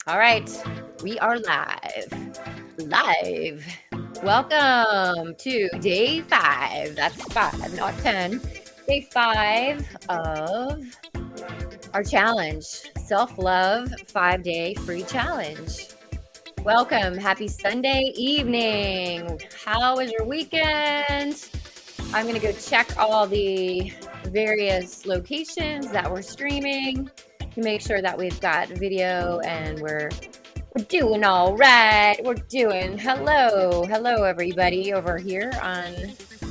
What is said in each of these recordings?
All right, we are live. Live. Welcome to day 5. That's 5, not 10. Day 5 of our challenge, Self-Love 5-Day Free Challenge. Welcome. Happy Sunday evening. How was your weekend? I'm going to go check all the various locations that we're streaming to make sure that we've got video and we're doing all right. We're doing hello everybody over here on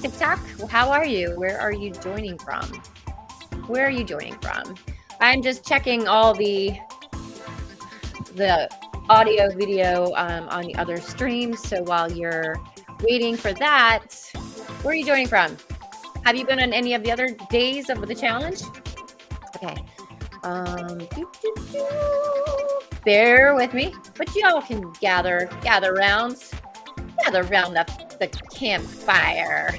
TikTok. How are you? Where are you joining from? Where are you joining from? I'm just checking all the audio video on the other streams. So while you're waiting for that, where are you joining from? Have you been on any of the other days of the challenge? Okay. Bear with me, but y'all can gather around the campfire.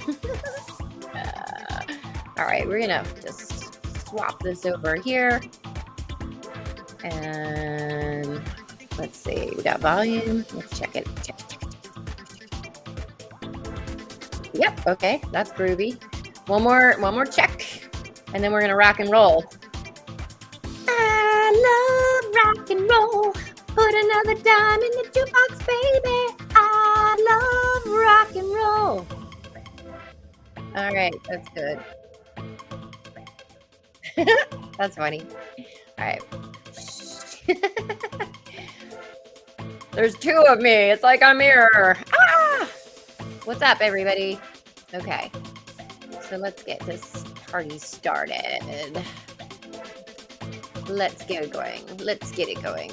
All right, we're gonna just swap this over here, and let's see. We got volume. Let's check it. Check. Yep. Okay, that's groovy. One more check, and then we're gonna rock and roll. I love rock and roll. Put another dime in the jukebox, baby. I love rock and roll. All right, that's good. That's funny. All right. There's 2 of me. It's like a mirror. Ah! What's up, everybody? Okay. So let's get this party started. Let's get it going. Let's get it going.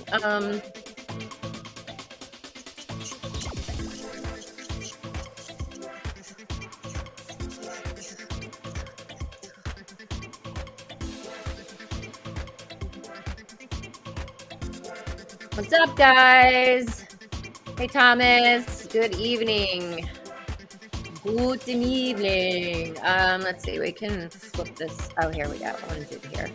What's up, guys? Hey, Thomas. Good evening. Good evening. Let's see. We can flip this. Oh, here we go. I want to do it here.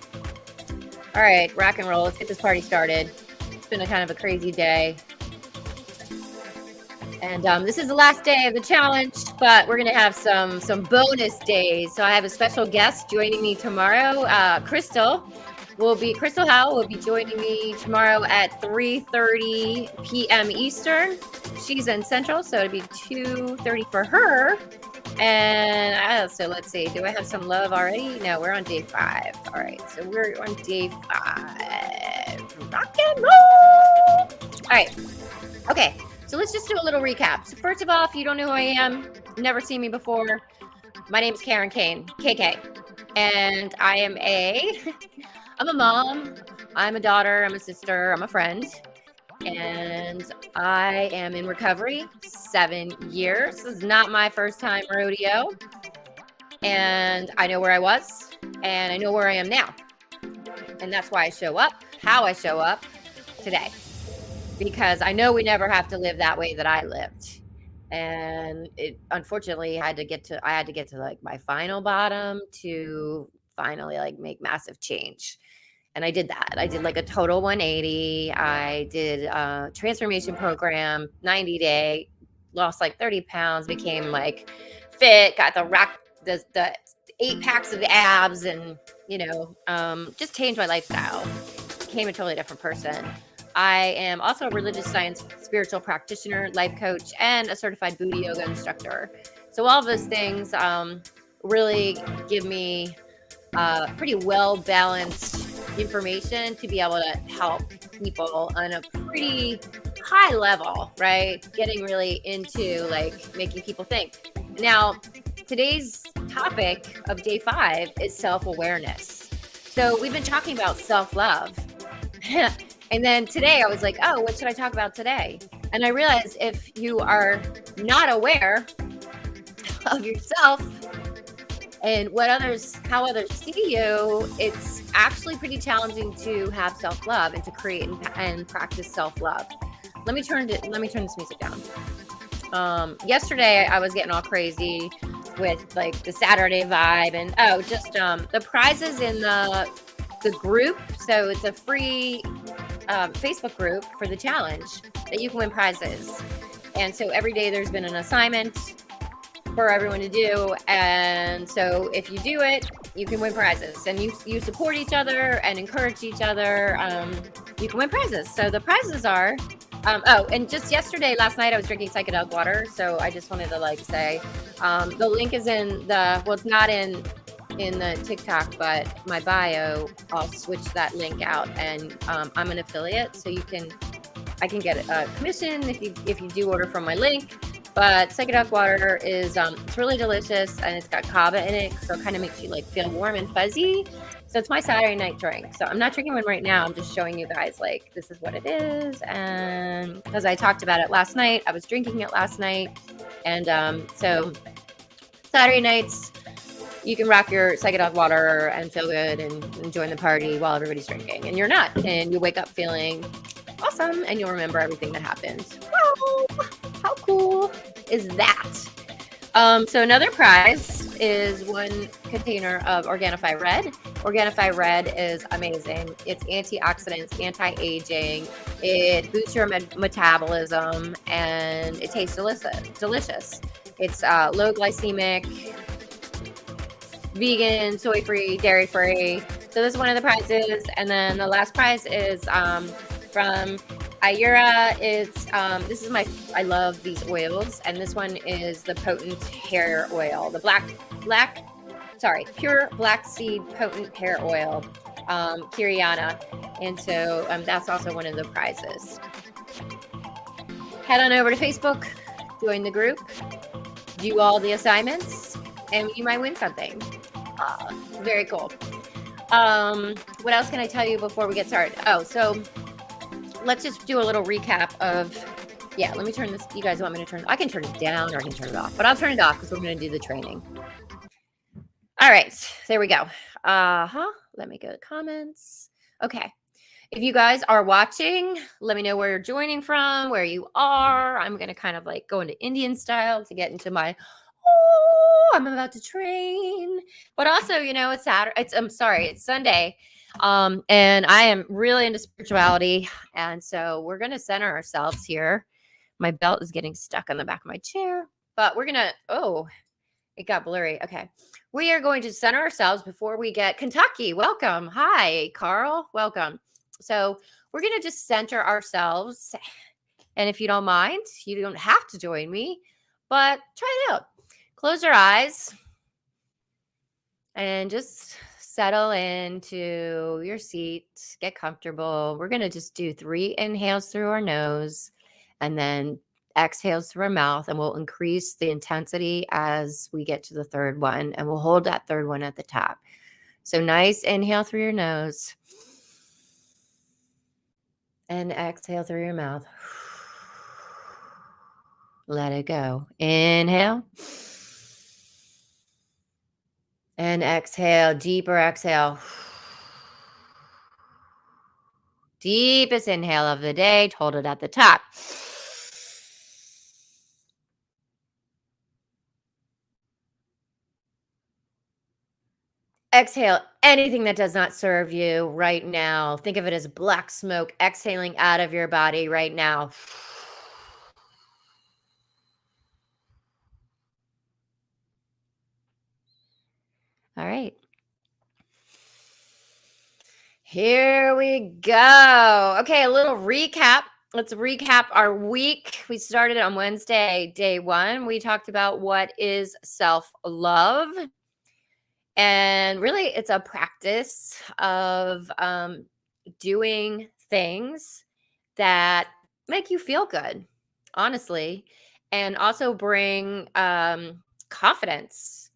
All right, rock and roll. Let's get this party started. It's been a kind of a crazy day. And this is the last day of the challenge, but we're going to have some bonus days. So I have a special guest joining me tomorrow. Crystal Howell will be joining me tomorrow at 3:30 p.m. Eastern. She's in Central, so it'll be 2:30 for her. And so let's see. Do I have some love already? No, we're on day 5. All right, so we're on day 5. Rock and roll. All right. Okay, so let's just do a little recap. So first of all, if you don't know who I am, never seen me before, my name is Karen Kane, KK, and I'm a mom, I'm a daughter, I'm a sister, I'm a friend. And I am in recovery 7 years. This is not my first time rodeo. And I know where I was and I know where I am now. And that's why I show up, how I show up today. Because I know we never have to live that way that I lived. And it unfortunately I had to get to like my final bottom to finally like make massive change. And I did that. I did like a total 180. I did a transformation program, 90-day, lost like 30 pounds, became like fit, got the 8 packs of abs, and, just changed my lifestyle. Became a totally different person. I am also a religious science spiritual practitioner, life coach, and a certified Buddha yoga instructor. So all of those things really give me pretty well-balanced information to be able to help people on a pretty high level, right? Getting really into like making people think. Now, today's topic of day 5 is self-awareness. So we've been talking about self-love. And then today I was like, oh, what should I talk about today? And I realized if you are not aware of yourself and how others see you, it's actually pretty challenging to have self-love and to create and practice self-love. Let me turn this music down. Yesterday I was getting all crazy with like the Saturday vibe and the prizes in the group. So it's a free Facebook group for the challenge that you can win prizes. And so every day there's been an assignment for everyone to do. And so if you do it, you can win prizes. And you support each other and encourage each other. You can win prizes. So the prizes are, and just last night I was drinking psychedelic water. So I just wanted to say, the link is in it's not in the TikTok, but my bio, I'll switch that link out, and I'm an affiliate, so I can get a commission if you do order from my link. But psychedelic water is it's really delicious, and it's got kava in it, so it kind of makes you feel warm and fuzzy. So it's my Saturday night drink. So I'm not drinking one right now. I'm just showing you guys this is what it is, and because I talked about it last night, I was drinking it last night, and so Saturday nights, you can rock your psychedelic water and feel good and join the party while everybody's drinking. And you're not. And you wake up feeling awesome, and you'll remember everything that happened. Wow! How cool is that? So another prize is 1 container of Organifi Red. Organifi Red is amazing. It's antioxidants, anti-aging. It boosts your metabolism, and it tastes delicious. It's low glycemic, vegan, soy-free, dairy-free. So this is one of the prizes. And then the last prize is from Ayura. I love these oils. And this one is the potent hair oil, the pure black seed potent hair oil, Kiriana. And so that's also one of the prizes. Head on over to Facebook, join the group, do all the assignments, and you might win something. Very cool. What else can I tell you before we get started? So let's just do a little recap of, let me turn this. You guys want me to turn? I can turn it down or I can turn it off, but I'll turn it off because we're going to do the training. All right, there we go. Let me go to comments. Okay. If you guys are watching, let me know where you're joining from, where you are. I'm going to kind of go into Indian style to get into my, I'm about to train. But also, it's Saturday. It's Sunday. And I am really into spirituality. And so we're going to center ourselves here. My belt is getting stuck on the back of my chair, but we're going to, it got blurry. Okay. We are going to center ourselves before we get Kentucky. Welcome. Hi, Carl. Welcome. So we're going to just center ourselves. And if you don't mind, you don't have to join me, but try it out. Close your eyes and just settle into your seat. Get comfortable. We're going to just do 3 inhales through our nose and then exhales through our mouth, and we'll increase the intensity as we get to the third one, and we'll hold that third one at the top. So nice inhale through your nose and exhale through your mouth. Let it go. Inhale and exhale. Deeper exhale. Deepest inhale of the day. Hold it at the top. Exhale anything that does not serve you right now. Think of it as black smoke exhaling out of your body right now. All right. Here we go. Okay, a little recap. Let's recap our week. We started on Wednesday, day 1. We talked about what is self-love. And really, it's a practice of doing things that make you feel good, honestly, and also bring confidence.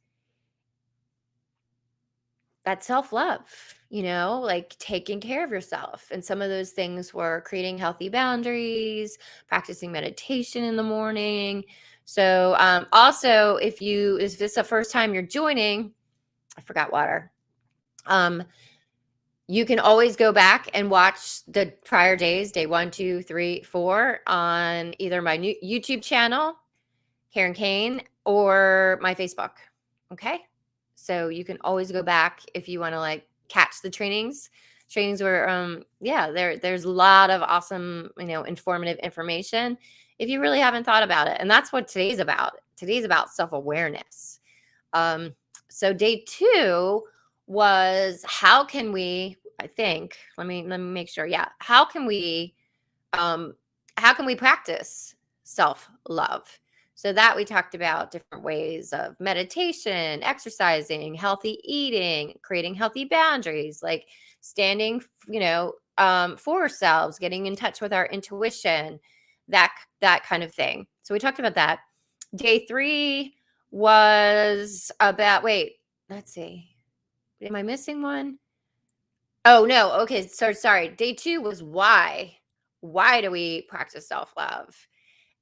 That's self-love, taking care of yourself. And some of those things were creating healthy boundaries, practicing meditation in the morning. So also, if this is the first time you're joining, I forgot water. You can always go back and watch the prior days, day 1, 2, 3, 4, on either my new YouTube channel, Karen Kane, or my Facebook. Okay. So you can always go back if you want to catch the trainings trainings where there's a lot of awesome, informative information if you really haven't thought about it. And that's what today's about. Today's about self-awareness. So day 2 was, how can we, I think, let me make sure. Yeah. Um, how can we practice self-love? So that we talked about different ways of meditation, exercising, healthy eating, creating healthy boundaries, like standing, for ourselves, getting in touch with our intuition, that kind of thing. So we talked about that. Day 3 was about, wait, let's see. Am I missing one? Oh, no. Okay. So sorry. Day 2 was why. Why do we practice self-love?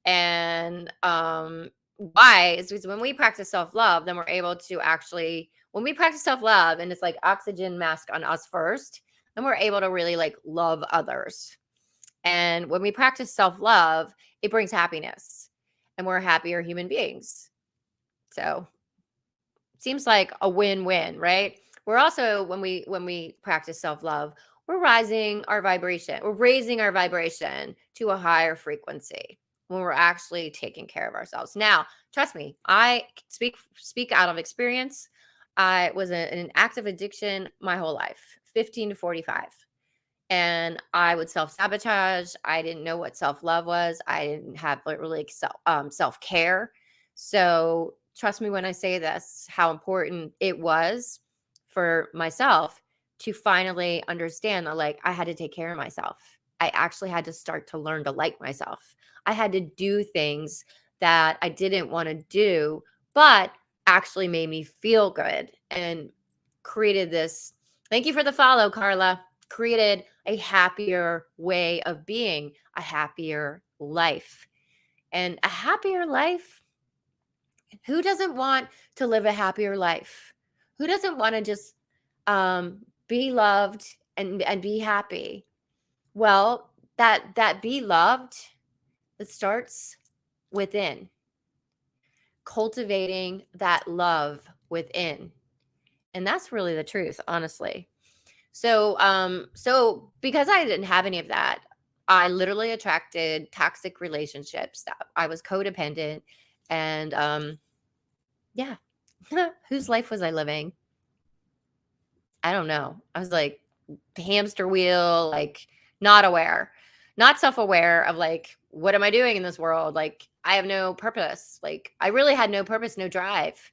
And why is because when we practice self-love, then we're able to actually, when we practice self-love and it's like oxygen mask on us first, then we're able to really like love others. And when we practice self-love, it brings happiness and we're happier human beings. So seems like a win-win, right? We're also, when we practice self-love, we're raising our vibration to a higher frequency when we're actually taking care of ourselves. Now, trust me, I speak out of experience. I was in an active addiction my whole life, 15 to 45. And I would self-sabotage. I didn't know what self-love was. I didn't have really self-care. So trust me when I say this, how important it was for myself to finally understand that, like, I had to take care of myself. I actually had to start to learn to like myself. I had to do things that I didn't want to do, but actually made me feel good and created this. Thank you for the follow, Carla. Created a happier way of being, a happier life. And a happier life, who doesn't want to live a happier life? Who doesn't want to just be loved and be happy? Well, that be loved, it starts within. Cultivating that love within. And that's really the truth, honestly. So because I didn't have any of that, I literally attracted toxic relationships. That I was codependent, and yeah, whose life was I living? I don't know. I was like hamster wheel, like not aware, not self-aware of like, what am I doing in this world? Like, I have no purpose. Like, I really had no purpose, no drive.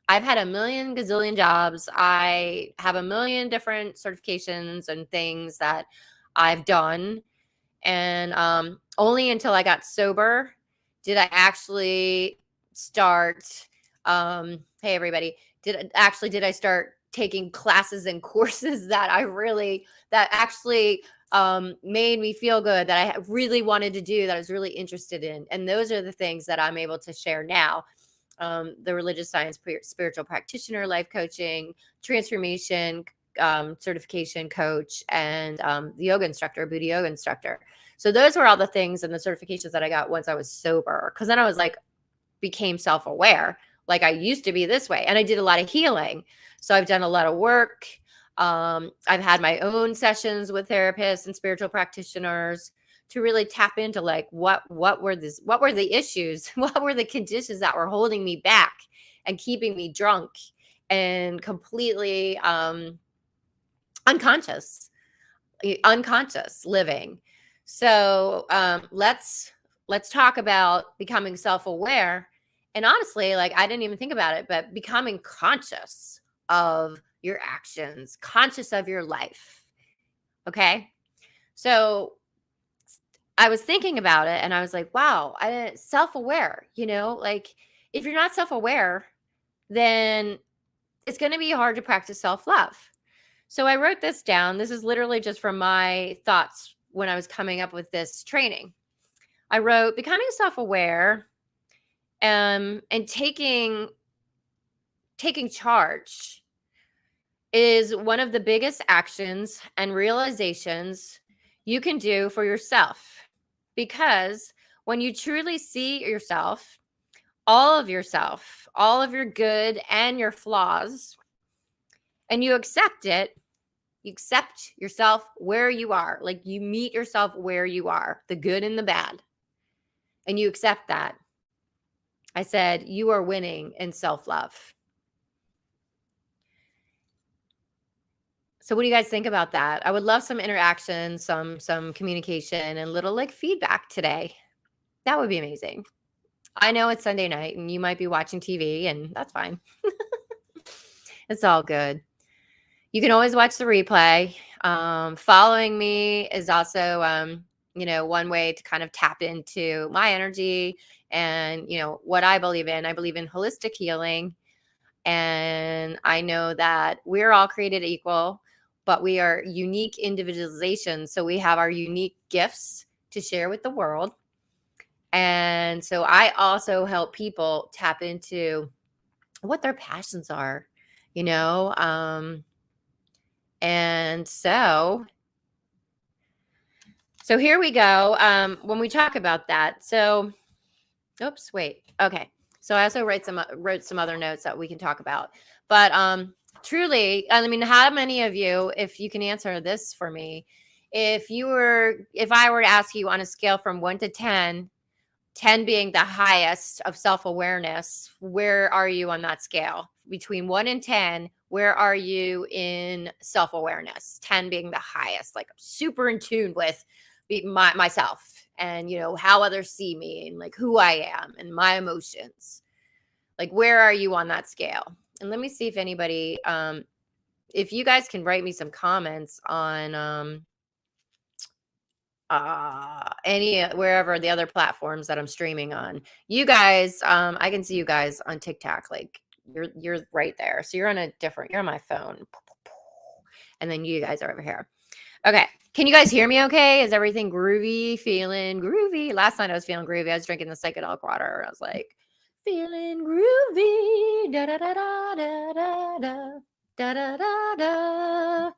I've had a million gazillion jobs. I have a million different certifications and things that I've done. And only until I got sober did I actually start. Hey, everybody. Did I start taking classes and courses that actually made me feel good, that I really wanted to do, that I was really interested in. And those are the things that I'm able to share now. The religious science, spiritual practitioner, life coaching, transformation certification coach, and the yoga instructor, Buddha yoga instructor. So those were all the things and the certifications that I got once I was sober. Because then I was like, became self-aware. Like, I used to be this way, and I did a lot of healing. So I've done a lot of work. I've had my own sessions with therapists and spiritual practitioners to really tap into like what were the issues, what were the conditions that were holding me back and keeping me drunk and completely unconscious living. So let's talk about becoming self-aware. And honestly, like, I didn't even think about it, but becoming conscious of your actions, conscious of your life. Okay. So I was thinking about it and I was like, wow, self-aware, like, if you're not self-aware, then it's going to be hard to practice self-love. So I wrote this down. This is literally just from my thoughts when I was coming up with this training. I wrote, becoming self-aware and taking charge is one of the biggest actions and realizations you can do for yourself. Because when you truly see yourself, all of your good and your flaws, and you accept it, You accept yourself where you are. Like you meet yourself where you are, the good and the bad. And you accept that. I said, you are winning in self-love. So what do you guys think about that? I would love some interaction, some communication, and little like feedback today. That would be amazing. I know it's Sunday night and you might be watching TV, and that's fine. It's all good. You can always watch the replay. Following me is also, one way to kind of tap into my energy and, what I believe in. I believe in holistic healing. And I know that we're all created equal, but we are unique individualizations. So we have our unique gifts to share with the world. And so I also help people tap into what their passions are, and so here we go. When we talk about that, so oops, wait. Okay. So I also wrote some other notes that we can talk about. But truly, I mean, how many of you, if you can answer this for me, if I were to ask you on a scale from 1 to 10, 10 being the highest of self-awareness, where are you on that scale? Between 1 and 10, where are you in self-awareness? 10 being the highest, like super in tune with myself and, how others see me and like who I am and my emotions. Like, where are you on that scale? And let me see if anybody, if you guys can write me some comments on, wherever the other platforms that I'm streaming on. You guys, I can see you guys on TikTok. Like you're right there. So you're on my phone. And then you guys are over here. Okay. Can you guys hear me okay? Is everything groovy? Feeling groovy? Last night I was feeling groovy. I was drinking the psychedelic water. I was like, feeling groovy. Da da da da da da da da da da.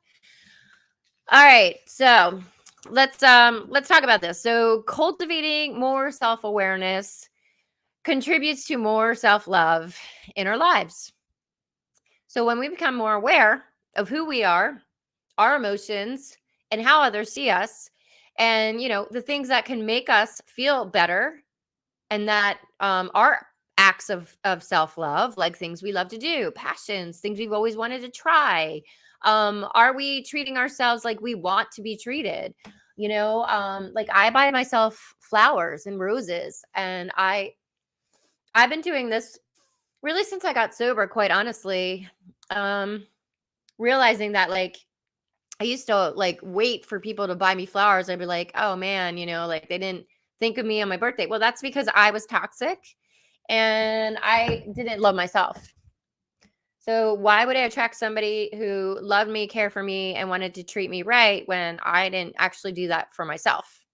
All right. So let's talk about this. So cultivating more self-awareness contributes to more self-love in our lives. So when we become more aware of who we are, our emotions, and how others see us, and the things that can make us feel better, and that are acts of self-love, like things we love to do, passions, things we've always wanted to try. Are we treating ourselves like we want to be treated? Like I buy myself flowers and roses, and I've been doing this really since I got sober, quite honestly. Realizing that like I used to like wait for people to buy me flowers. I'd be like, oh man, like they didn't think of me on my birthday. Well, that's because I was toxic and I didn't love myself. So why would I attract somebody who loved me, cared for me, and wanted to treat me right when I didn't actually do that for myself?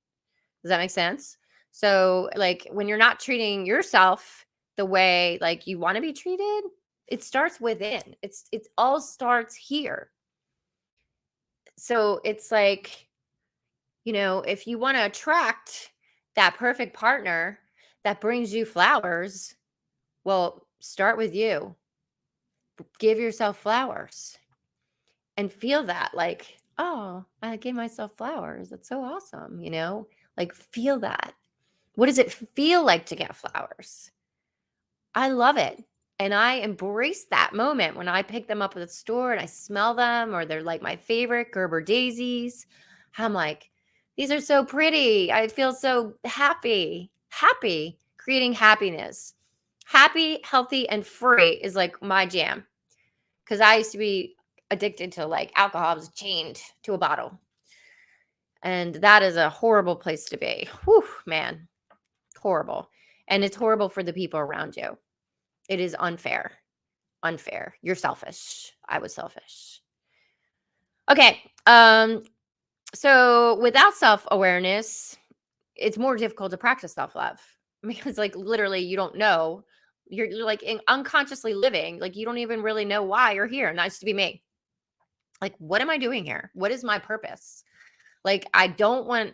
Does that make sense? So like when you're not treating yourself the way like you want to be treated, it starts within. It all starts here. So it's like, if you want to attract that perfect partner that brings you flowers, well, start with you. Give yourself flowers and feel that like, oh, I gave myself flowers. That's so awesome. Like feel that. What does it feel like to get flowers? I love it. And I embrace that moment when I pick them up at the store and I smell them, or they're like my favorite Gerber daisies. I'm like, these are so pretty. I feel so happy, creating happiness. Happy, healthy, and free is like my jam. Because I used to be addicted to like alcohol. I was chained to a bottle. And that is a horrible place to be. Whew, man. Horrible. And it's horrible for the people around you. It is unfair. You're selfish. I was selfish. Okay. So without self-awareness, it's more difficult to practice self-love because like literally you don't know. You're like unconsciously living. Like you don't even really know why you're here. Nice to be me. Like, what am I doing here? What is my purpose? Like, I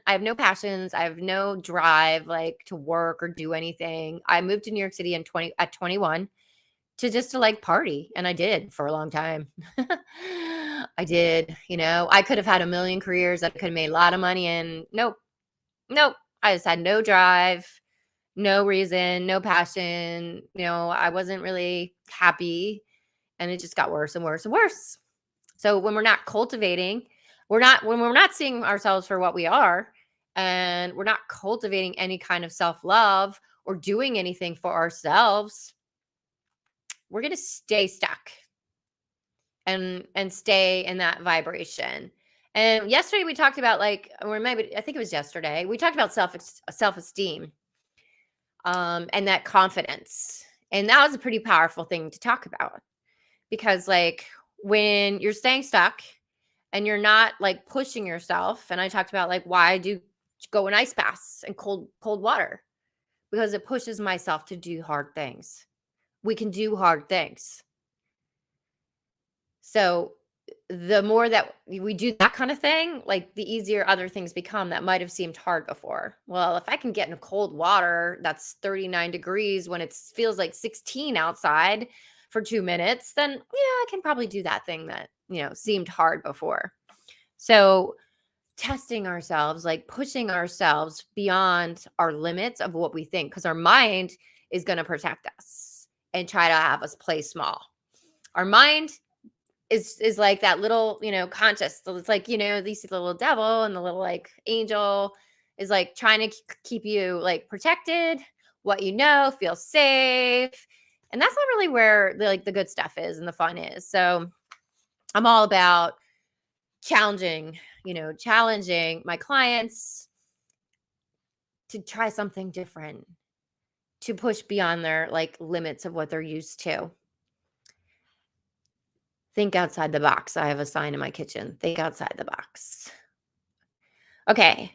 have no passions. I have no drive like to work or do anything. I moved to New York City at 21 to like party. And I did for a long time. I did, I could have had a million careers. I could have made a lot of money, and nope, nope. I just had no drive, no reason, no passion. I wasn't really happy, and it just got worse and worse and worse. So when we're not cultivating, when we're not seeing ourselves for what we are, and we're not cultivating any kind of self-love or doing anything for ourselves, we're going to stay stuck and stay in that vibration. And yesterday we talked about, or maybe I think it was yesterday, we talked about self-esteem, and that confidence. And that was a pretty powerful thing to talk about, because when you're staying stuck and you're not pushing yourself, and I talked about why I do go in ice baths and cold water, because it pushes myself to do hard things. We can do hard things. So the more that we do that kind of thing, the easier other things become that might have seemed hard before. Well, if I can get in cold water that's 39 degrees when it feels like 16 outside for 2 minutes, then yeah, I can probably do that thing that, seemed hard before. So testing ourselves, pushing ourselves beyond our limits of what we think, because our mind is going to protect us and try to have us play small. Our mind is like that little, conscious. So it's these the little devil and the little angel is trying to keep you protected, what feel safe. And that's not really where the good stuff is and the fun is. So I'm all about challenging my clients to try something different, to push beyond their limits of what they're used to. Think outside the box. I have a sign in my kitchen. Think outside the box. Okay.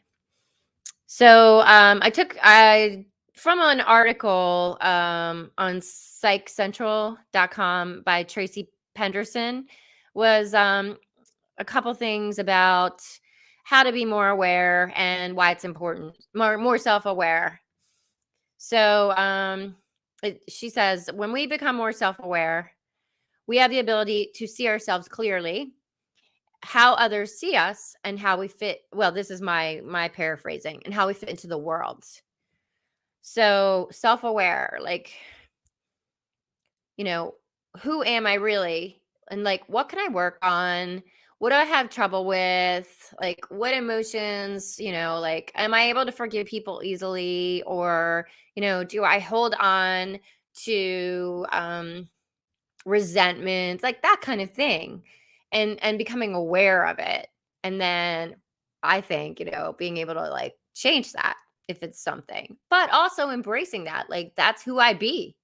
So I from an article on psychcentral.com by Tracy Penderson, was a couple things about how to be more aware and why it's important, more self-aware. So she says, when we become more self-aware, we have the ability to see ourselves clearly, how others see us, and how we fit. Well, this is my paraphrasing, and how we fit into the world. So self-aware, who am I really? And what can I work on? What do I have trouble with? What emotions, am I able to forgive people easily? Or, do I hold on to resentment, that kind of thing, and becoming aware of it. And then I think, being able to change that if it's something, but also embracing that, that's who I be.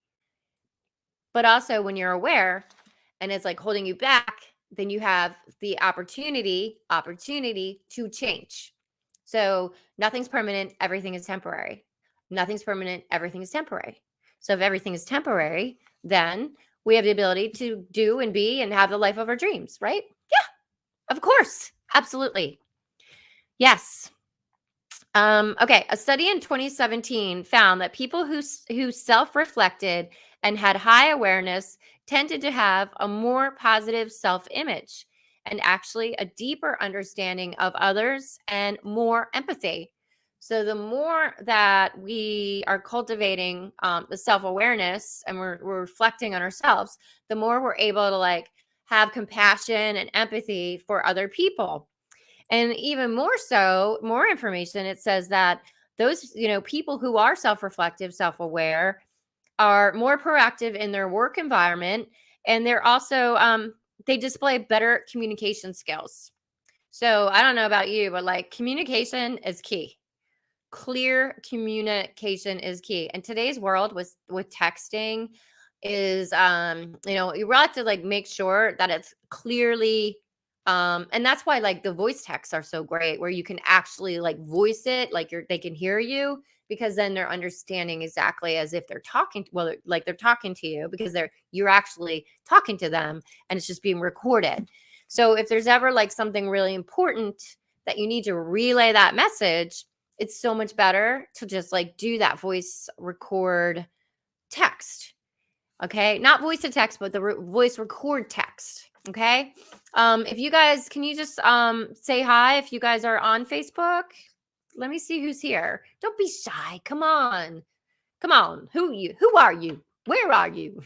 But also when you're aware and it's holding you back, then you have the opportunity to change. So nothing's permanent, everything is temporary. Nothing's permanent, everything is temporary. So if everything is temporary, then we have the ability to do and be and have the life of our dreams, right? Yeah, of course. Absolutely. Yes. Okay. A study in 2017 found that people who self-reflected and had high awareness tended to have a more positive self-image and actually a deeper understanding of others and more empathy. So the more that we are cultivating the self-awareness and we're reflecting on ourselves, the more we're able to have compassion and empathy for other people. And even more so, more information, it says that those, people who are self-reflective, self-aware are more proactive in their work environment, and they're also they display better communication skills. So I don't know about you, but communication is key. Clear communication is key. And today's world with texting is you have to make sure that it's clearly and that's why the voice texts are so great, where you can actually voice it, they can hear you, because then they're understanding exactly as if they're talking, they're talking to you, because you're actually talking to them and it's just being recorded. So if there's ever something really important that you need to relay that message, it's so much better to just do that voice text. Okay. Not voice to text, but the voice record text. Okay. If you guys, can you just say hi if you guys are on Facebook? Let me see who's here. Don't be shy. Come on. Come on. Who you? Who are you? Where are you?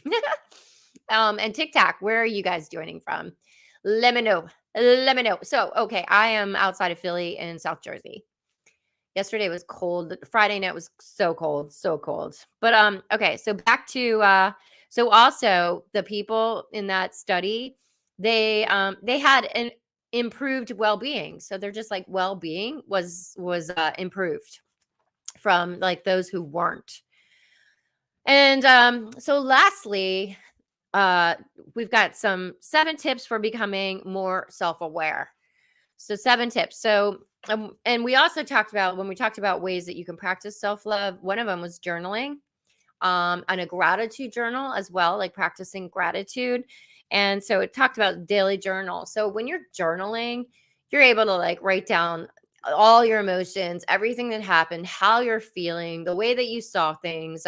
And TikTok, where are you guys joining from? Let me know. Let me know. So, okay, I am outside of Philly in South Jersey. Yesterday was cold. Friday night was so cold, so cold. But okay, so back to so also the people in that study, they had an improved well-being. So they're just like well-being was improved from like those who weren't. And so lastly, uh we've got some 7 tips for becoming more self-aware. So 7 tips. So and we also talked about when we talked about ways that you can practice self-love, one of them was journaling, and a gratitude journal as well, like practicing gratitude. And so it talked about daily journal. So when you're journaling, you're able to like write down all your emotions, everything that happened, how you're feeling, the way that you saw things,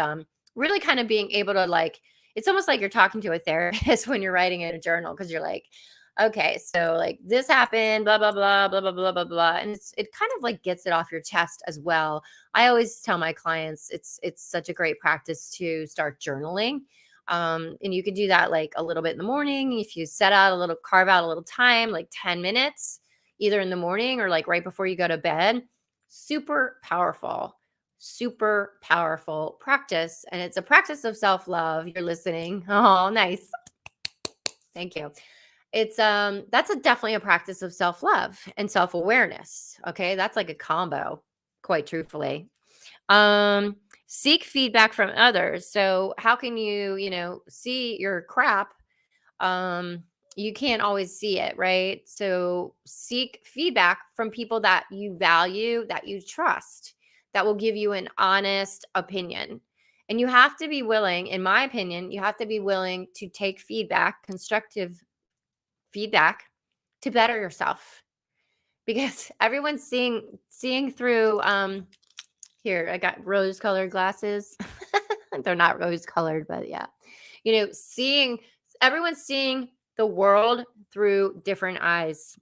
really kind of being able to like, it's almost like you're talking to a therapist when you're writing in a journal, because you're like, okay, so like this happened, blah, blah, blah, blah, blah, blah, blah, blah. And it kind of like gets it off your chest as well. I always tell my clients it's such a great practice to start journaling. And you could do that like a little bit in the morning. If you carve out a little time, like 10 minutes, either in the morning or like right before you go to bed. Super powerful practice. And it's a practice of self-love. You're listening. Oh, nice. Thank you. It's definitely a practice of self-love and self-awareness. Okay. That's like a combo, quite truthfully. Seek feedback from others. So how can you see your crap? You can't always see it, right? So seek feedback from people that you value, that you trust, that will give you an honest opinion. And you have to be willing, in my opinion, you have to be willing to take feedback, constructive feedback, to better yourself, because everyone's seeing through here, I got rose colored glasses. They're not rose colored, but yeah. Everyone's seeing the world through different eyes,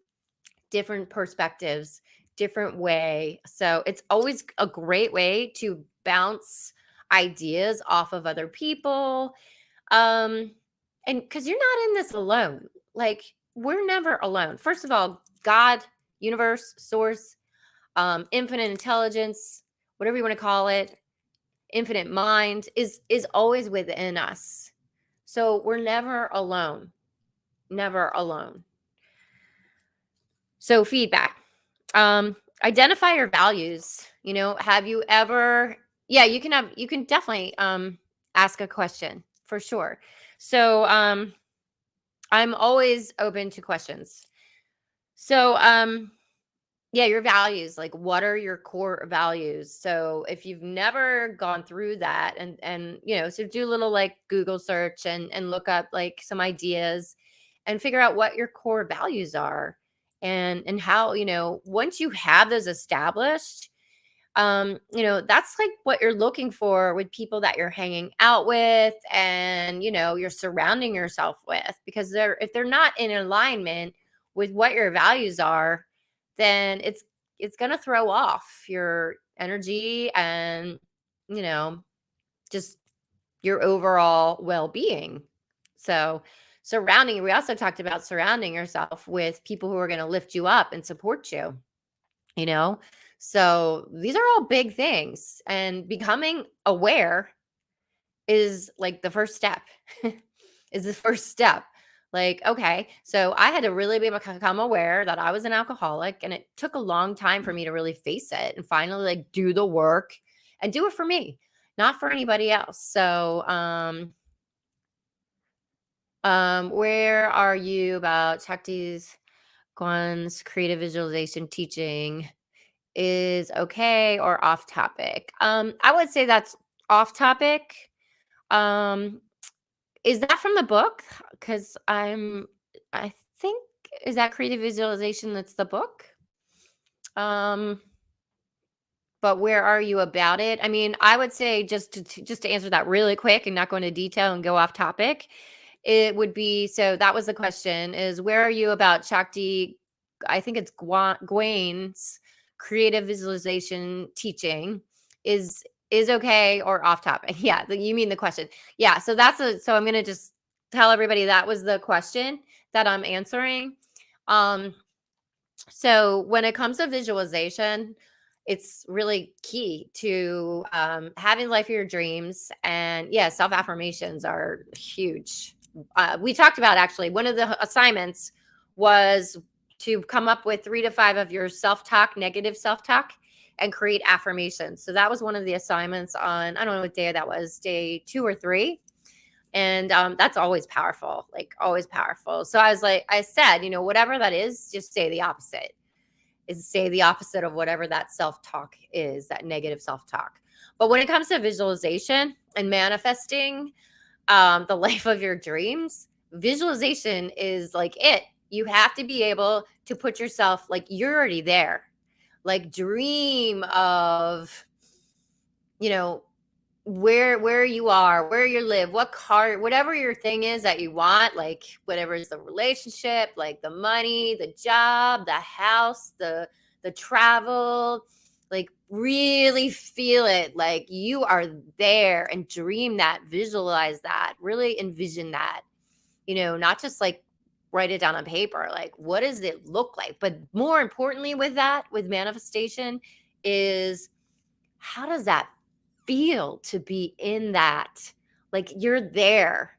different perspectives, different way. So it's always a great way to bounce ideas off of other people. And because you're not in this alone. Like, we're never alone. First of all, God, universe, source, infinite intelligence, whatever you want to call it, infinite mind is always within us. So we're never alone. Never alone. So feedback. Identify your values. Have you ever, yeah, you can definitely ask a question for sure. So I'm always open to questions. So yeah, your values, like what are your core values? So if you've never gone through that, and so do a little like Google search and look up like some ideas and figure out what your core values are, and how, once you have those established, that's like what you're looking for with people that you're hanging out with, and you're surrounding yourself with, because if they're not in alignment with what your values are, then it's going to throw off your energy and just your overall well-being. So we also talked about surrounding yourself with people who are going to lift you up and support you. So these are all big things, and becoming aware is like the first step. Is the first step. Like, okay, so I had to really become aware that I was an alcoholic, and it took a long time for me to really face it and finally like do the work and do it for me, not for anybody else. So where are you about Shakti's Kwan's creative visualization teaching is okay or off topic? I would say that's off topic. Is that from the book? Because I think, is that creative visualization that's the book? But where are you about it? I mean, I would say, just to answer that really quick and not go into detail and go off topic, it would be, so that was the question, is where are you about Shakti? I think it's Gwane's creative visualization teaching is okay or off topic. Yeah, you mean the question. Yeah, so so I'm going to just tell everybody that was the question that I'm answering. So when it comes to visualization, it's really key to having the life of your dreams. And yeah, self affirmations are huge. We talked about, actually, one of the assignments was to come up with 3 to 5 of your self talk, negative self talk, and create affirmations. So that was one of the assignments on, I don't know what day that was, day 2 or 3. And that's always powerful, like always powerful. So I was like, I said, whatever that is, just say the opposite. Is say the opposite of whatever that self-talk is, that negative self-talk. But when it comes to visualization and manifesting the life of your dreams, visualization is like it. You have to be able to put yourself, like, you're already there. Like, dream of, where you are, where you live, what car, whatever your thing is that you want, like whatever is the relationship, like the money, the job, the house, the travel, like really feel it, like you are there, and dream that, visualize that, really envision that, not just like write it down on paper, like what does it look like? But more importantly, with that, with manifestation, is how does that feel to be in that? Like you're there,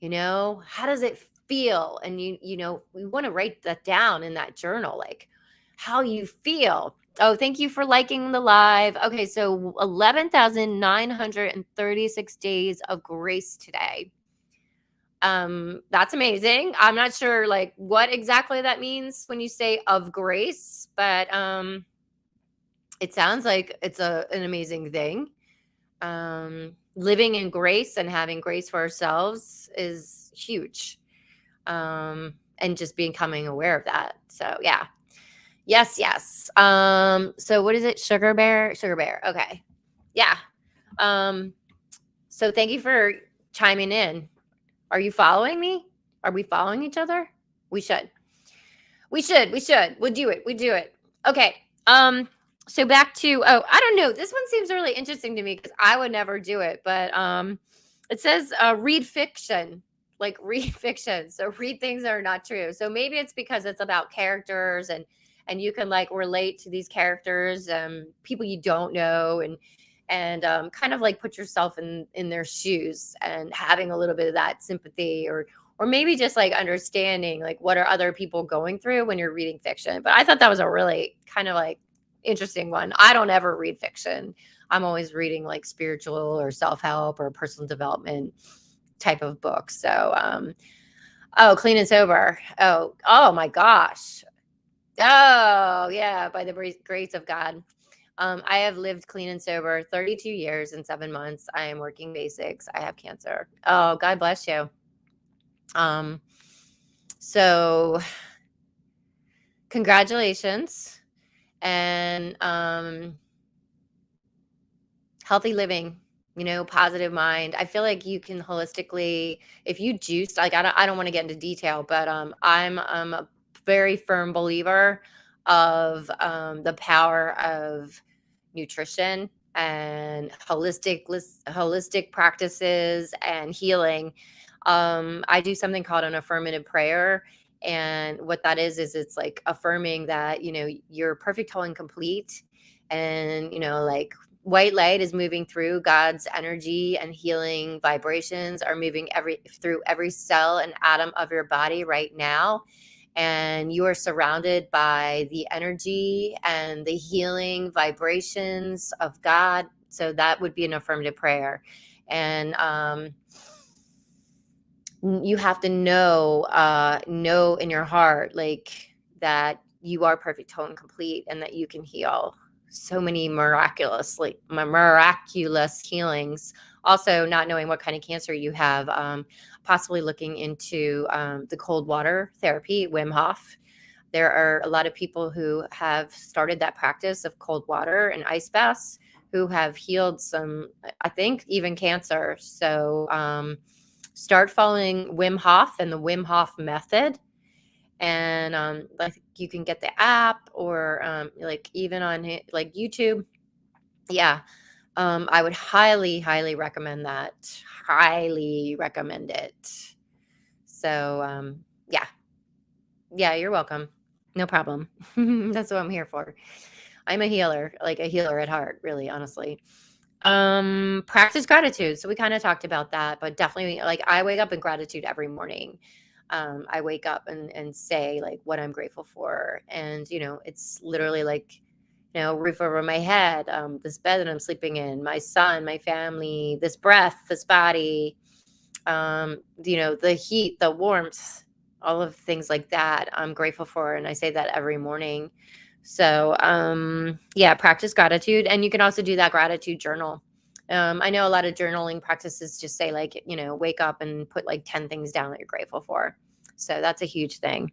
how does it feel? And we want to write that down in that journal, like how you feel. Oh, thank you for liking the live. Okay, so 11,936 days of grace today. That's amazing. I'm not sure like what exactly that means when you say of grace, but it sounds like it's an amazing thing. Living in grace and having grace for ourselves is huge. And just becoming aware of that. So yeah. Yes. So what is it? Sugar bear. Okay. Yeah. So thank you for chiming in. Are you following me? Are we following each other? We should. We'll do it. Okay. So back to, I don't know. This one seems really interesting to me because I would never do it, but it says read fiction. Like read fiction. So read things that are not true. So maybe it's because it's about characters, and you can like relate to these characters, people you don't know, and kind of like put yourself in their shoes, and having a little bit of that sympathy, or maybe just like understanding like what are other people going through when you're reading fiction. But I thought that was a really kind of like interesting one. I don't ever read fiction. I'm always reading like spiritual or self-help or personal development type of books. So oh, clean and sober. Oh my gosh. Oh yeah, by the grace of God. I have lived clean and sober 32 years and 7 months. I am working basics. I have cancer. Oh, God bless you. So congratulations, and healthy living, positive mind. I feel like you can holistically, if you juice, like I don't want to get into detail, but I'm a very firm believer of the power of nutrition and holistic practices and healing. I do something called an affirmative prayer. And what that is it's like affirming that, you're perfect, whole, and complete. And, like white light is moving through, God's energy and healing vibrations are moving through every cell and atom of your body right now. And you are surrounded by the energy and the healing vibrations of God. So that would be an affirmative prayer. And you have to know in your heart, like that you are perfect, whole, and complete, and that you can heal so many miraculous healings. Also, not knowing what kind of cancer you have, possibly looking into the cold water therapy, Wim Hof. There are a lot of people who have started that practice of cold water and ice baths who have healed some, I think, even cancer. So start following Wim Hof and the Wim Hof method. And like you can get the app or like even on like YouTube. Yeah. I would highly recommend that. Highly recommend it. So yeah. Yeah, you're welcome. No problem. That's what I'm here for. I'm a healer, like a healer at heart, really, honestly. Practice gratitude. So we kind of talked about that, but definitely like I wake up in gratitude every morning. I wake up and say like what I'm grateful for. And, it's literally like, roof over my head, this bed that I'm sleeping in, my son, my family, this breath, this body, the heat, the warmth, all of things like that I'm grateful for. And I say that every morning. So, yeah, practice gratitude. And you can also do that gratitude journal. I know a lot of journaling practices just say like, wake up and put like 10 things down that you're grateful for. So that's a huge thing.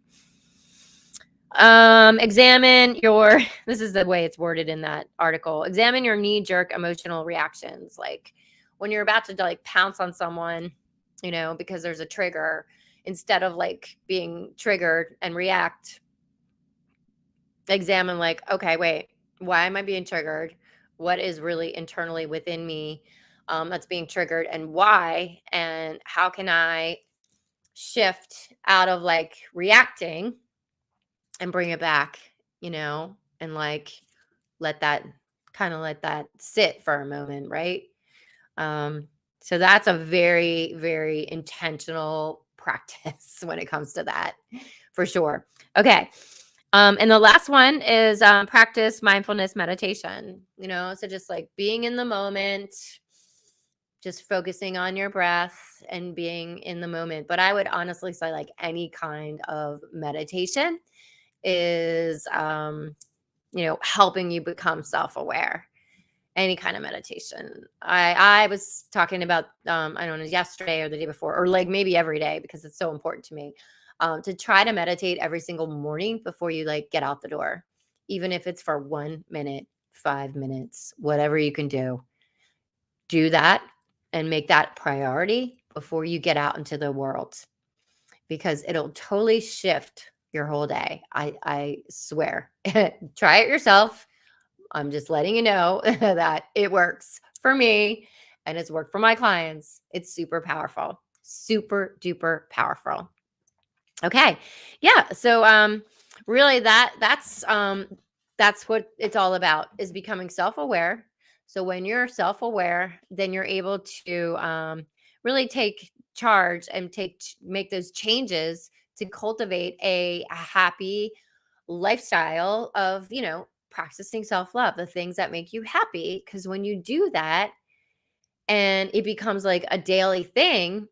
Examine your, this is the way it's worded in that article. Examine your knee-jerk emotional reactions. Like when you're about to like pounce on someone, because there's a trigger, instead of like being triggered and react, examine like, okay, wait, why am I being triggered? What is really internally within me that's being triggered, and why? And how can I shift out of like reacting and bring it back, and like let that let that sit for a moment, right? Um, so that's a very, very intentional practice when it comes to that, for sure. Okay. And the last one is practice mindfulness meditation, so just like being in the moment, just focusing on your breath and being in the moment. But I would honestly say, like, any kind of meditation is, helping you become self aware. Any kind of meditation. I was talking about, I don't know, yesterday or the day before, or like maybe every day, because it's so important to me, to try to meditate every single morning before you like get out the door, even if it's for 1 minute, 5 minutes, whatever you can do that and make that priority before you get out into the world, because it'll totally shift your whole day. I swear. Try it yourself. I'm just letting you know that it works for me and it's worked for my clients. It's super powerful, super duper powerful. Okay. Yeah. So really that's what it's all about, is becoming self-aware. So when you're self-aware, then you're able to really take charge and make those changes to cultivate a happy lifestyle of, practicing self-love, the things that make you happy. Because when you do that and it becomes like a daily thing,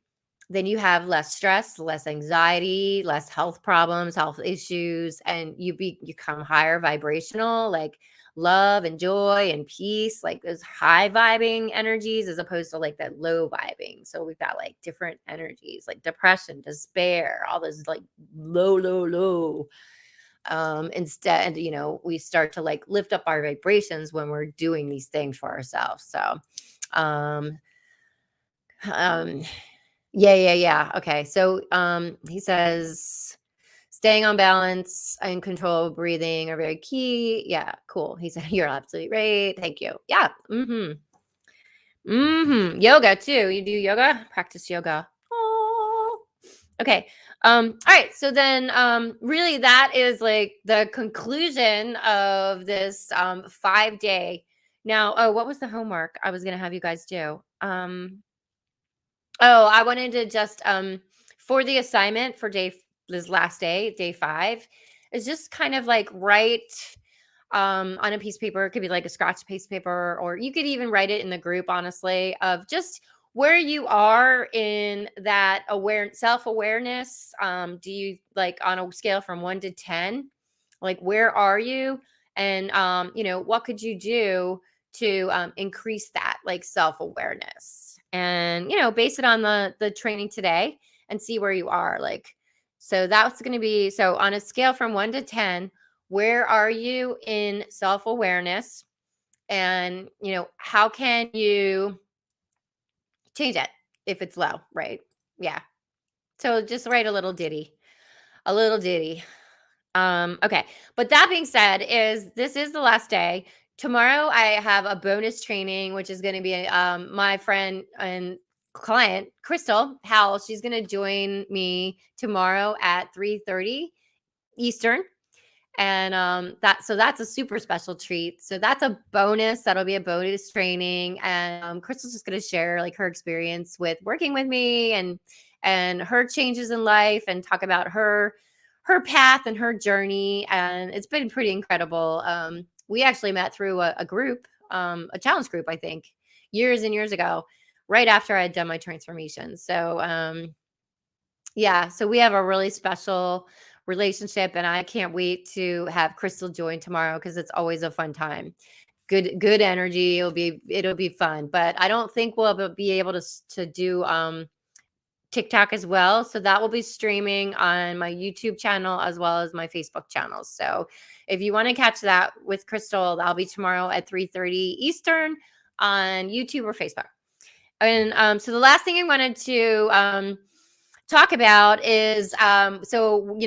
then you have less stress, less anxiety, less health problems, health issues, and you become higher vibrational, like love and joy and peace, like those high vibing energies, as opposed to like that low vibing. So we've got like different energies, like depression, despair, all those like low. Instead, we start to like lift up our vibrations when we're doing these things for ourselves. So um um yeah. Okay. So he says staying on balance and control of breathing are very key. Yeah, cool. He said you're absolutely right. Thank you. Yeah. Yoga too. You do yoga? Practice yoga. Oh. Okay. All right. So then really that is like the conclusion of this 5 day. Now, oh, what was the homework I was gonna have you guys do? Oh, I wanted to just for the assignment for this last day, day 5, is just kind of like write on a piece of paper. It could be like a scratch piece of paper, or you could even write it in the group, honestly, of just where you are in that self-awareness. Do you, like, on a scale from 1 to 10, like where are you? And what could you do to increase that like self-awareness, and base it on the training today and see where you are, like. So that's going to be, so on a scale from 1 to 10, where are you in self-awareness, and how can you change it if it's low, right? Yeah. So just write a little ditty. A little ditty. Okay. But that being said, this is the last day. Tomorrow I have a bonus training, which is going to be my friend and client, Crystal Howell. She's going to join me tomorrow at 3:30 Eastern. And that's a super special treat. So that's a bonus. That'll be a bonus training. And Crystal's just going to share like her experience with working with me and her changes in life, and talk about her path and her journey. And it's been pretty incredible. We actually met through a group, a challenge group, I think, years and years ago, right after I had done my transformation. So yeah, so we have a really special relationship, and I can't wait to have Crystal join tomorrow because it's always a fun time. Good energy. It'll be fun. But I don't think we'll be able to do TikTok as well. So that will be streaming on my YouTube channel as well as my Facebook channels. So if you want to catch that with Crystal, that'll be tomorrow at 3:30 Eastern on YouTube or Facebook. And so the last thing I wanted to talk about is so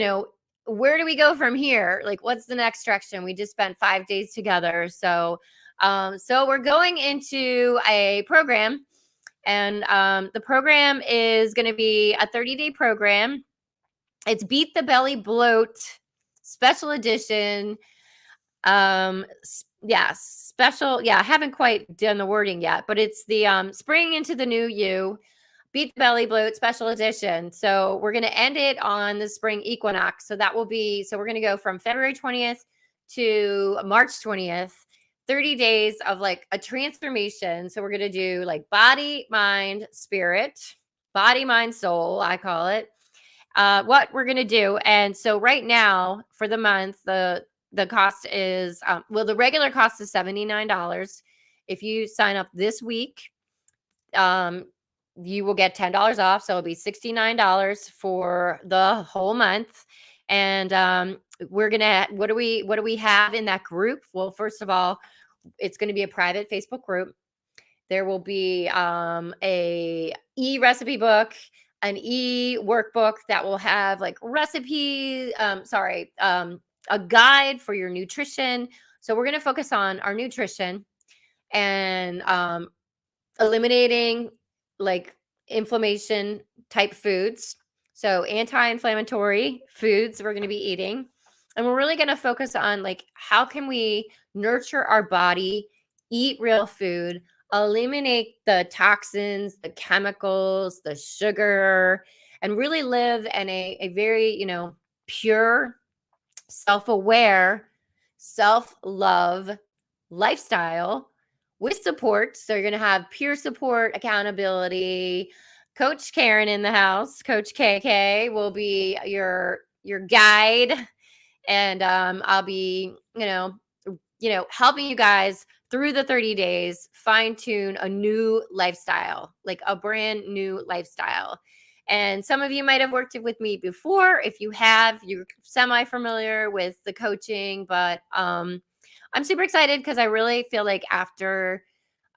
where do we go from here? Like, what's the next direction? We just spent 5 days together. So we're going into a program, and the program is going to be a 30-day program. It's Beat the Belly Bloat special edition. Special. Yeah, I haven't quite done the wording yet, but it's the spring into the new you, Beat the Belly Bloat special edition. So we're going to end it on the spring equinox. So we're going to go from February 20th to March 20th, 30 days of like a transformation. So we're going to do like body, mind, spirit, body, mind, soul, I call it. What we're going to do. And so right now for the month, the cost is, the regular cost is $79. If you sign up this week, you will get $10 off. So it'll be $69 for the whole month. And what do we have in that group? Well, first of all, it's going to be a private Facebook group. There will be a e-recipe book, an e-workbook that will have like recipes, a guide for your nutrition. So we're going to focus on our nutrition and eliminating like inflammation type foods. So anti-inflammatory foods we're going to be eating. And we're really going to focus on like, how can we nurture our body, eat real food, eliminate the toxins, the chemicals, the sugar, and really live in a very, pure, self-aware, self-love lifestyle with support. So you're going to have peer support, accountability. Coach Karen in the house. Coach KK will be your guide, and I'll be, helping you guys through the 30 days fine tune a new lifestyle, like a brand new lifestyle. And some of you might have worked with me before. If you have, you're semi familiar with the coaching, but I'm super excited because I really feel like after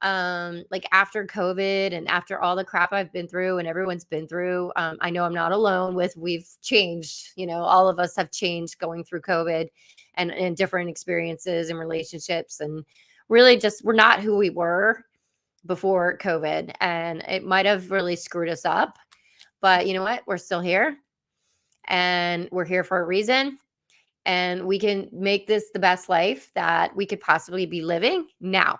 COVID and after all the crap I've been through and everyone's been through, I know I'm not alone we've changed, all of us have changed going through COVID and different experiences and relationships, and really just, we're not who we were before COVID, and it might have really screwed us up, but you know what? We're still here, and we're here for a reason. And we can make this the best life that we could possibly be living now,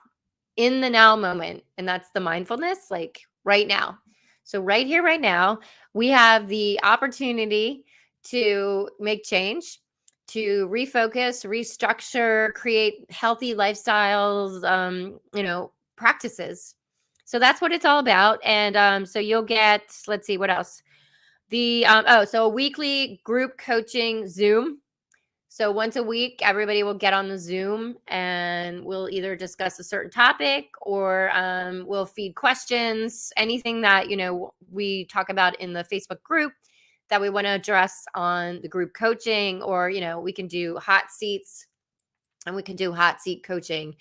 in the now moment. And that's the mindfulness, like right now. So right here, right now, we have the opportunity to make change, to refocus, restructure, create healthy lifestyles, practices. So that's what it's all about. And so you'll get, let's see, what else? So a weekly group coaching Zoom. So once a week, everybody will get on the Zoom, and we'll either discuss a certain topic, or we'll feed questions, anything that, we talk about in the Facebook group that we want to address on the group coaching, or, we can do hot seats, and we can do hot seat coaching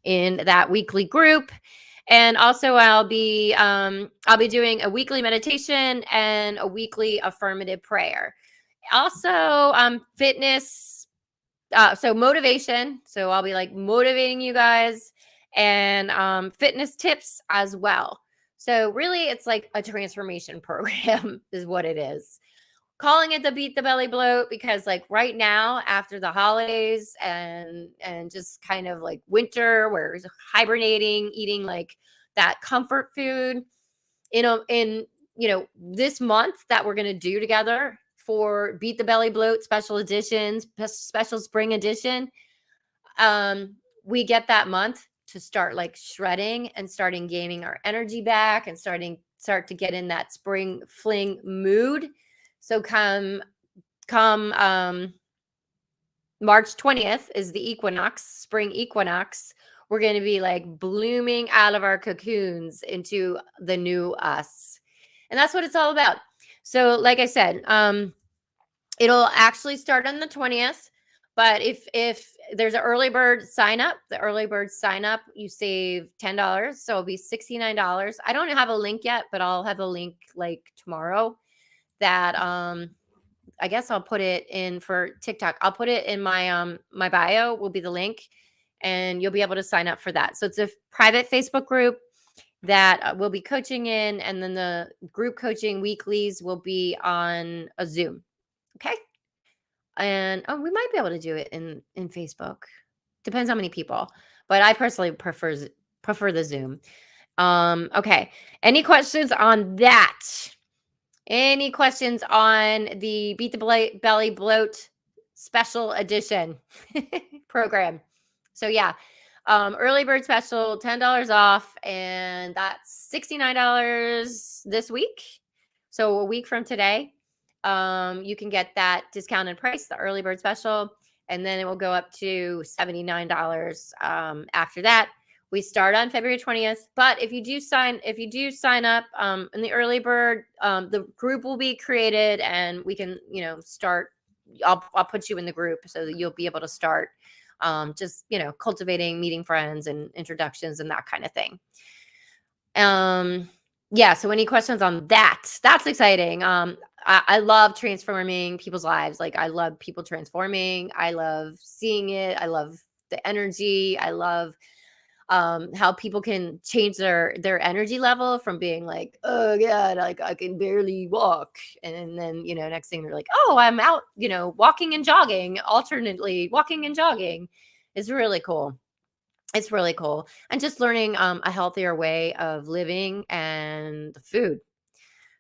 in that weekly group. And also I'll be doing a weekly meditation and a weekly affirmative prayer. Also, fitness, so motivation. So I'll be like motivating you guys, and fitness tips as well. So really it's like a transformation program is what it is. Calling it the beat the belly bloat because like right now after the holidays and just kind of like winter where it's hibernating, eating like that comfort food, in this month that we're going to do together for beat the belly bloat special editions, special spring edition, um we get that month to start like shredding and starting gaining our energy back and start to get in that spring fling mood. So come March 20th is the equinox, spring equinox. We're going to be like blooming out of our cocoons into the new us. And that's what it's all about. So like I said, it'll actually start on the 20th, but if there's an early bird sign up, the early bird sign up, you save $10, so it'll be $69. I don't have a link yet, but I'll have a link like tomorrow that I guess I'll put it in for TikTok. I'll put it in my bio will be the link, and you'll be able to sign up for that. So it's a private Facebook group that we'll be coaching in, and then the group coaching weeklies will be on a Zoom. Okay. And we might be able to do it in Facebook. Depends how many people, but I personally prefer the Zoom. Okay. Any questions on that? Any questions on the Beat the Belly Bloat special edition program? So yeah, early bird special, $10 off, and that's $69 this week. So a week from today, you can get that discounted price, the early bird special, and then it will go up to $79 after that. We start on February 20th, but if you do sign up in the early bird, the group will be created, and we can start. I'll put you in the group so that you'll be able to start just cultivating, meeting friends, and introductions and that kind of thing. Yeah, so any questions on that? That's exciting. I love transforming people's lives. Like I love people transforming. I love seeing it. I love the energy. I love how people can change their energy level from being like, oh god, like I can barely walk, and then next thing they're like, oh, I'm out walking and jogging, alternately walking and jogging. Is really cool. It's really cool. And just learning a healthier way of living, and the food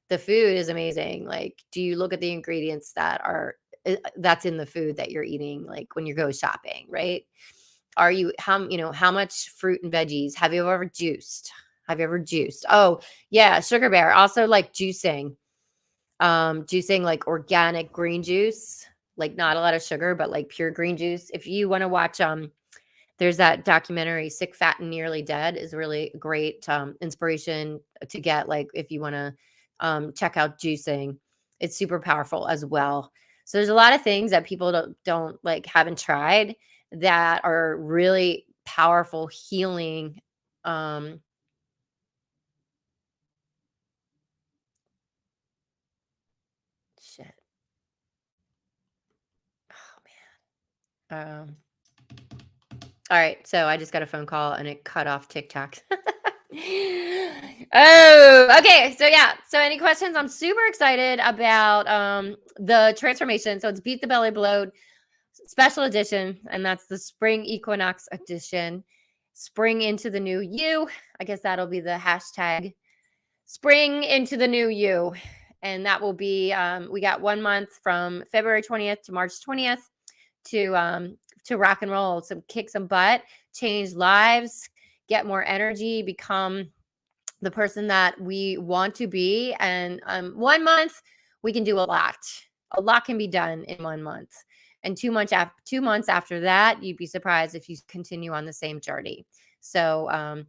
is amazing. Like, do you look at the ingredients that's in the food that you're eating, like when you go shopping, right? Are you how much fruit and veggies have you ever juiced? Oh yeah, sugar bear. Also like juicing. Juicing like organic green juice, like not a lot of sugar, but like pure green juice. If you want to watch there's that documentary Sick, Fat, and Nearly Dead is really great inspiration to get, like if you want to check out juicing. It's super powerful as well. So there's a lot of things that people don't like, haven't tried, that are really powerful healing. Shit. Oh man. All right, so I just got a phone call and it cut off TikTok. Oh, okay. So yeah. So any questions? I'm super excited about the transformation. So it's Beat the Belly Bloat special edition, and that's the spring equinox edition. Spring into the new you. I guess that'll be the hashtag. Spring into the new you. And that will be we got 1 month from February 20th to March 20th to rock and roll, kick some butt, change lives, get more energy, become the person that we want to be. And 1 month, we can do a lot. A lot can be done in 1 month. And 2 months after that, you'd be surprised if you continue on the same journey. So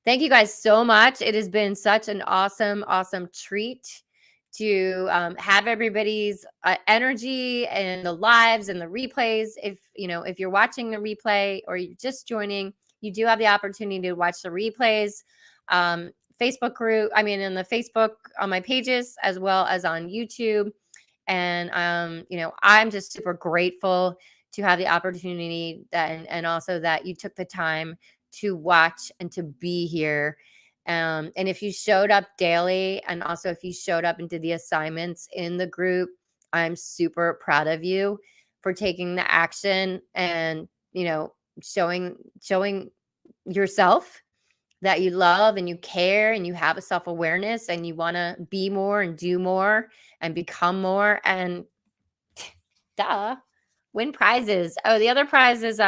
thank you guys so much. It has been such an awesome, awesome treat to have everybody's energy and the lives and the replays. If you're watching the replay or you're just joining, you do have the opportunity to watch the replays. Facebook group. I mean, in the Facebook on my pages as well as on YouTube. And I'm just super grateful to have the opportunity that and also that you took the time to watch and to be here. And if you showed up daily, and also if you showed up and did the assignments in the group, I'm super proud of you for taking the action and showing yourself that you love and you care and you have a self-awareness and you want to be more and do more and become more and duh, win prizes. Oh, the other prize is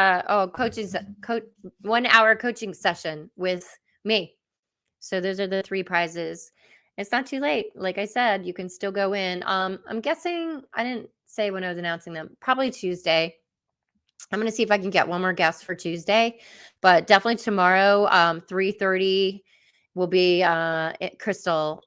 coaching 1 hour coaching session with me. So those are the 3 prizes. It's not too late. Like I said, you can still go in. I'm guessing I didn't say when I was announcing them. Probably Tuesday. I'm going to see if I can get one more guest for Tuesday, but definitely tomorrow, 3:30 will be Crystal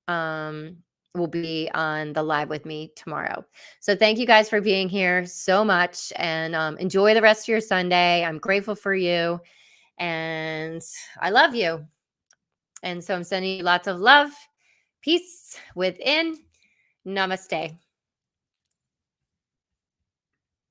will be on the live with me tomorrow. So thank you guys for being here so much, and enjoy the rest of your Sunday. I'm grateful for you and I love you. And so I'm sending you lots of love, peace within. Namaste.